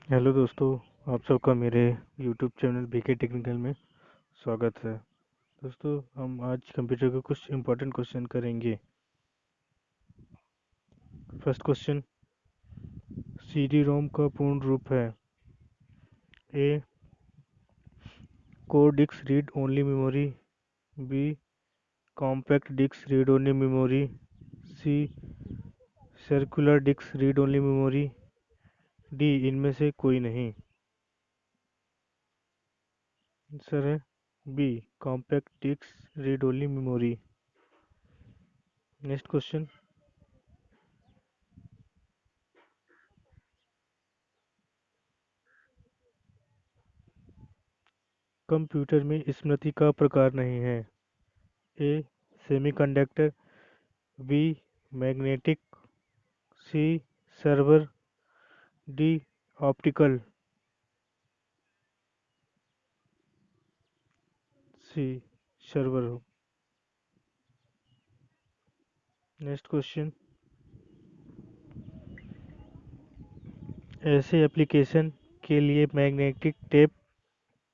Hello दोस्तों। आप सबका मेरे यूट्यूब चैनल बीके टेक्निकल में स्वागत है। दोस्तों, हम आज कंप्यूटर के कुछ इम्पोर्टेंट क्वेश्चन करेंगे। फर्स्ट क्वेश्चन, सीडी रोम का पूर्ण रूप है? A, core disk read only memory. B, compact disk read only memory. C, circular disk read only memory. D, इनमें से कोई नहीं। आंसर है B, compact disk read only memory. Next question, computer में स्मृति का प्रकार नहीं है? A, semiconductor. B, magnetic. C, server. D, optical. C, server हो। नेक्स्ट क्वेश्चन, ऐसे एप्लीकेशन के लिए मैग्नेटिक टेप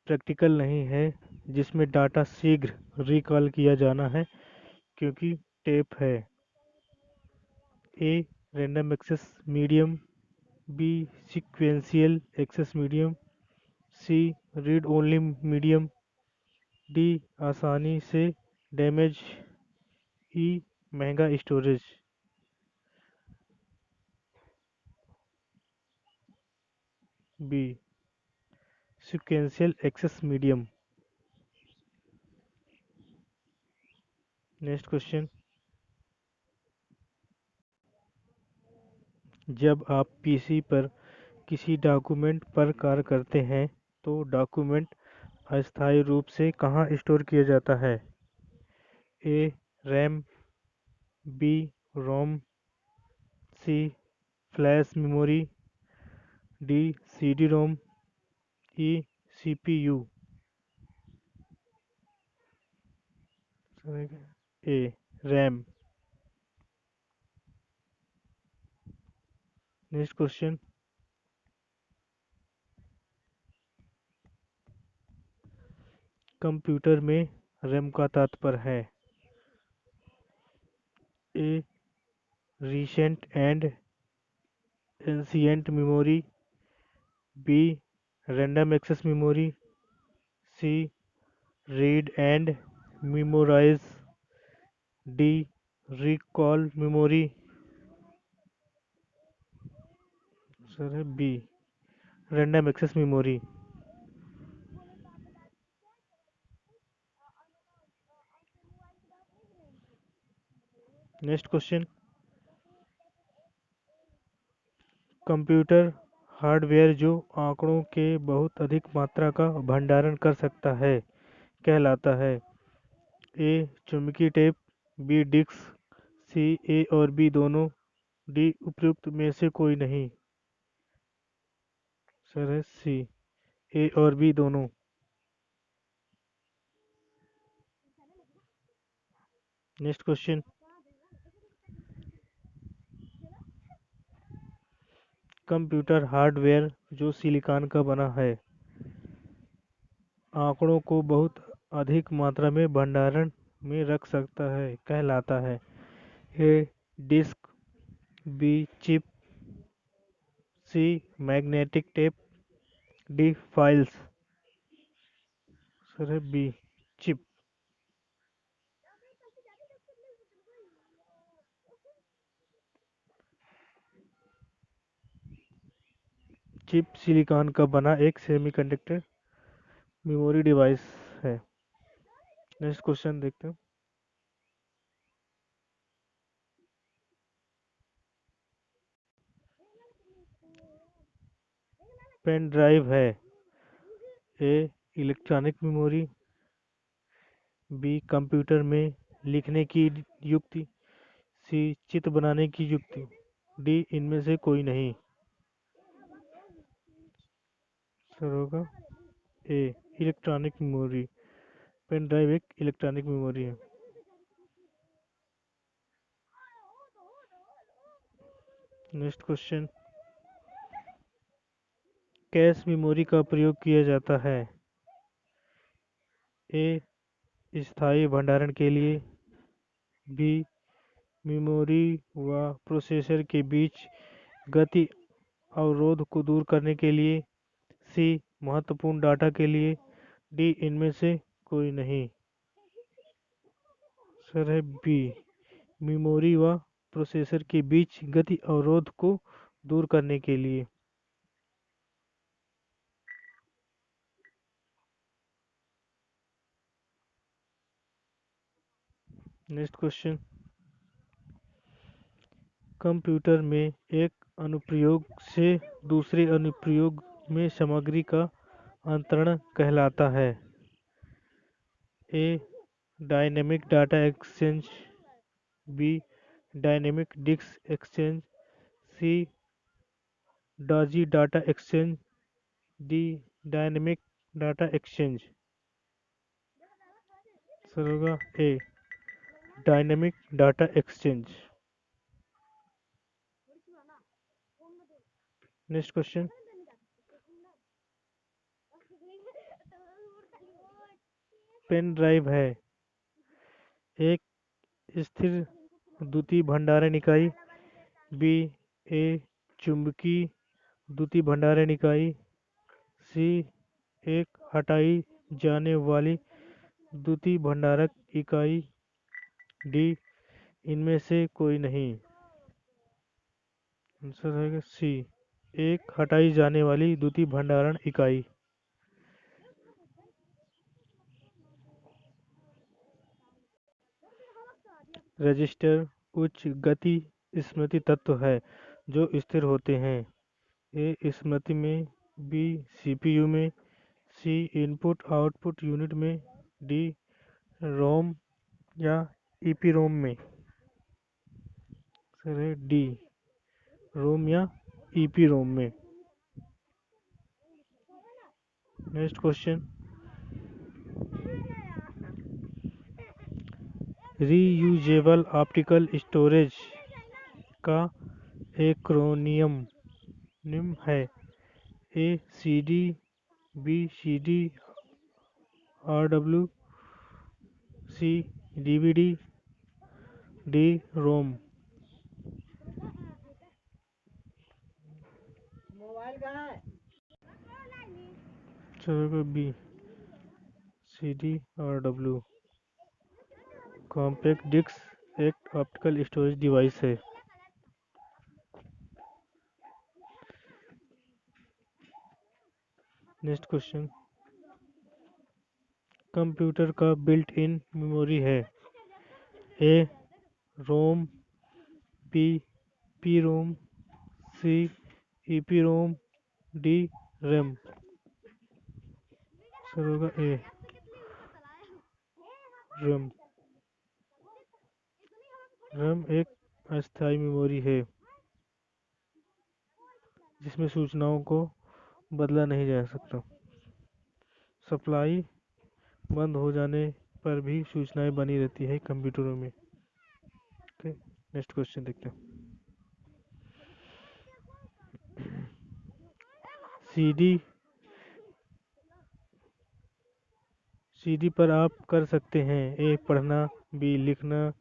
प्रैक्टिकल नहीं है जिसमें डाटा शीघ्र रिकॉल किया जाना है क्योंकि टेप है? A, random access medium. B, sequential access medium. C, read only medium. D, आसानी से डैमेज। ई, महंगा storage. B, sequential access medium. Next question, जब आप पीसी पर किसी डॉक्यूमेंट पर कार्य करते हैं तो डॉक्यूमेंट अस्थायी रूप से कहाँ स्टोर किया जाता है? A, RAM. B, ROM. C, flash memory. D, CD ROM. E, CPU. A, RAM. Next question, computer में रैम का तात्पर्य है? A, recent and ancient memory. B, random access memory. C, read and memorise. D, recall memory. सर है B, random access memory. Next question, computer hardware जो आंकड़ों के बहुत अधिक मात्रा का भंडारण कर सकता है कहलाता है? ए, चुंबकीय tape. B, disk. C, A और बी दोनों। डी, उपयुक्त में से कोई नहीं। सर है सी, ए और बी दोनों। नेक्स्ट क्वेश्चन, कंप्यूटर हार्डवेयर जो सिलिकॉन का बना है आंकड़ों को बहुत अधिक मात्रा में भंडारण में रख सकता है कहलाता है? A, disk. B, chip. C, magnetic tape. D, files. सर है बी, चिप। चिप सिलिकॉन का बना एक सेमीकंडक्टर मेमोरी डिवाइस है। नेक्स्ट क्वेश्चन देखते हैं, पेन ड्राइव है? A, electronic memory. B, computer में लिखने की युक्ति। सी, चित्र बनाने की युक्ति। डी, इनमें से कोई नहीं। सर होगा ए, इलेक्ट्रॉनिक मेमोरी। पेन ड्राइव एक इलेक्ट्रॉनिक मेमोरी है। नेक्स्ट क्वेश्चन, कैश मेमोरी का प्रयोग किया जाता है? ए स्थायी भंडारण के लिए, बी मेमोरी व प्रोसेसर के बीच गति अवरोध को दूर करने के लिए, सी महत्वपूर्ण डाटा के लिए, डी इनमें से कोई नहीं। सर है बी मेमोरी व प्रोसेसर के बीच गति अवरोध को दूर करने के लिए। नेक्स्ट क्वेश्चन, कंप्यूटर में एक अनुप्रयोग से दूसरे अनुप्रयोग में सामग्री का अंतरण कहलाता है? A dynamic data exchange, B dynamic disk exchange, C डाजी data exchange, D dynamic data exchange. सर होगा A dynamic data exchange. Next question, pen drive है एक स्थिर द्वितीय भंडारण इकाई, बी ए चुंबकीय द्वितीय भंडारण इकाई, सी एक हटाई जाने वाली द्वितीय भंडारक इकाई, डी इनमें से कोई नहीं। आंसर है सी एक हटाई जाने वाली द्वितीय भंडारण इकाई। रजिस्टर उच्च गति स्मृति तत्व है जो स्थिर होते हैं। ए स्मृति में, बी सीपीयू में, सी इनपुट आउटपुट यूनिट में, डी रोम या ईपीरोम में। सर है डी रोम या ईपीरोम में। Next question, reusable optical storage का एक्रोनियम है? A CD, B CD RW, C DVD, D ROM. चलो B CD RW compact disc एक ऑप्टिकल स्टोरेज डिवाइस है। नेक्स्ट क्वेश्चन, कंप्यूटर का बिल्ट इन मेमोरी है? A ROM, B PROM, C EPROM, D RAM. Sir होगा A RAM. RAM एक अस्थायी memory है जिसमें सूचनाओं को बदला नहीं जा सकता। सप्लाई बंद हो जाने पर भी सूचनाएं बनी रहती है कंप्यूटरों में। ओके, नेक्स्ट क्वेश्चन देखते हैं। सीडी पर आप कर सकते हैं ए पढ़ना, बी लिखना,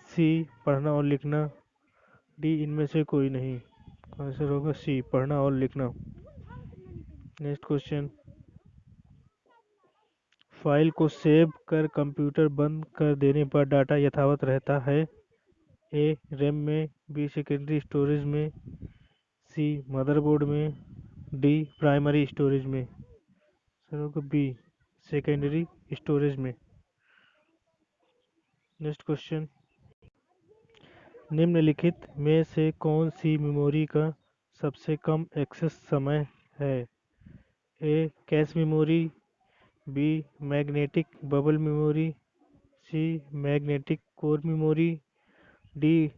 सी पढ़ना और लिखना, डी इनमें से कोई नहीं। आंसर होगा सी पढ़ना और लिखना। नेक्स्ट क्वेश्चन, फाइल को सेव कर कंप्यूटर बंद कर देने पर डाटा यथावत रहता है? ए रैम में, बी सेकेंडरी स्टोरेज में, सी मदरबोर्ड में, डी प्राइमरी स्टोरेज में। सर होगा बी सेकेंडरी स्टोरेज में। नेक्स्ट क्वेश्चन, निम्नलिखित में से कौन सी मेमोरी का सबसे कम एक्सेस समय है? A cache memory, B magnetic bubble memory, C magnetic core memory, D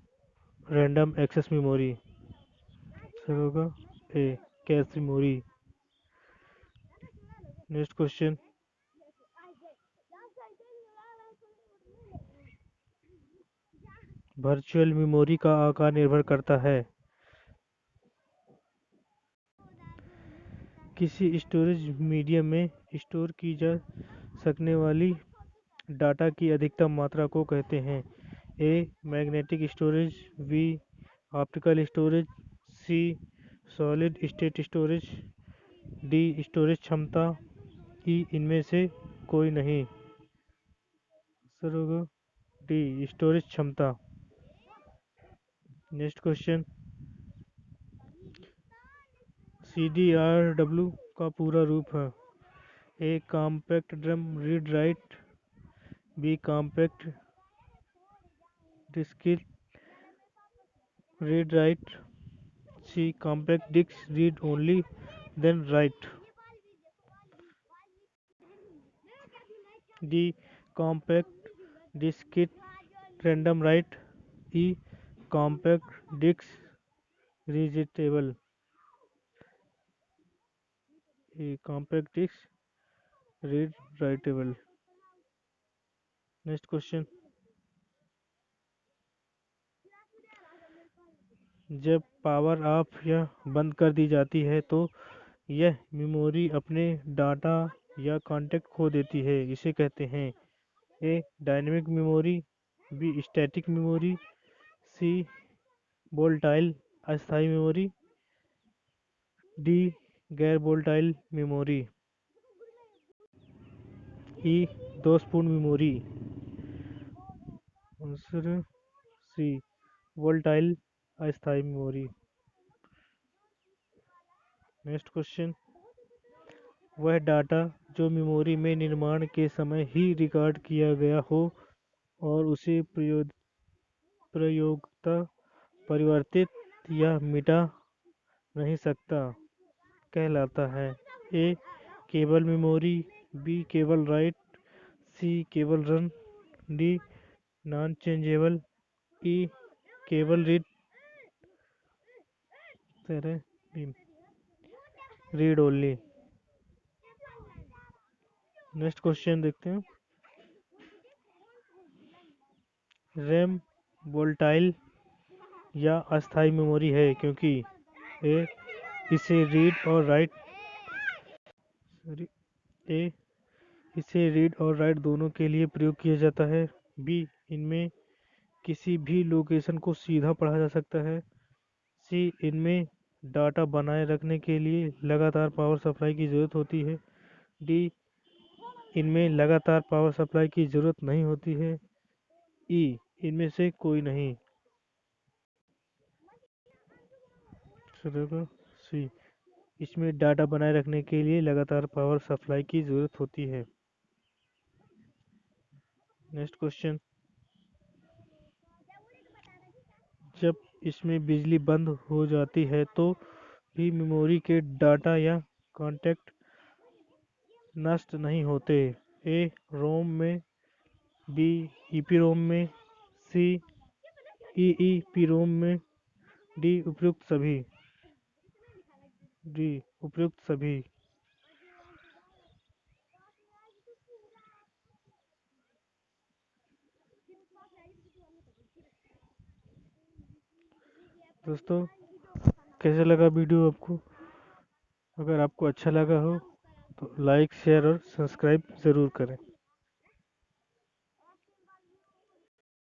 random access memory. सर होगा A cache memory. Next question, virtual memory का आकार निर्भर करता है? किसी स्टोरेज मीडियम में स्टोर की जा सकने वाली डाटा की अधिकतम मात्रा को कहते हैं। A magnetic storage, B optical storage, C solid state storage, D storage क्षमता, ई इनमें से कोई नहीं। सर होगा डी स्टोरेज क्षमता। नेक्स्ट क्वेश्चन, CDRW का पूरा रूप है। A compact drum read write, B compact discrete read write, C compact disk read only then write, D compact discrete random write, E compact disk rewritable, A compact disk read writable. Next question, जब power of या बंद कर दी जाती है तो यह memory अपने data या कॉन्टेक्ट खो देती है, इसे कहते हैं। A dynamic memory, B static memory, C volatile अस्थायी मेमोरी, डी गैर वोलेटाइल मेमोरी, ई दोषपूर्ण मेमोरी। आंसर सी वोलेटाइल अस्थायी मेमोरी। नेक्स्ट क्वेश्चन, वह डाटा जो मेमोरी में निर्माण के समय ही रिकॉर्ड किया गया हो और उसे प्रयोक्ता परिवर्तित या मिटा नहीं सकता कहलाता है। ए केवल मेमोरी, बी केवल राइट, सी केवल रन, डी नॉन चेंजेबल, ई केवल रीड ओनली। नेक्स्ट क्वेश्चन देखते हैं, रैम वोलेटाइल या अस्थायी मेमोरी है क्योंकि ए इसे रीड और राइट ए इसे रीड और राइट दोनों के लिए प्रयोग किया जाता है, बी इनमें किसी भी लोकेशन को सीधा पढ़ा जा सकता है, सी इनमें डाटा बनाए रखने के लिए लगातार पावर सप्लाई की ज़रूरत होती है, डी इनमें लगातार पावर सप्लाई की ज़रूरत नहीं होती है, ई इनमें से कोई नहीं। सी इसमें डाटा बनाए रखने के लिए लगातार पावर सप्लाई की ज़रूरत होती है। नेक्स्ट क्वेश्चन, जब इसमें बिजली बंद हो जाती है तो भी मेमोरी के डाटा या कॉन्टेक्ट नष्ट नहीं होते। ए रोम में, बी ईपीरोम में, सी ईईपीरोम में, डी उपयुक्त सभी। डी उपयुक्त सभी। दोस्तों कैसा लगा वीडियो आपको? अगर आपको अच्छा लगा हो तो लाइक शेयर और सब्सक्राइब ज़रूर करें।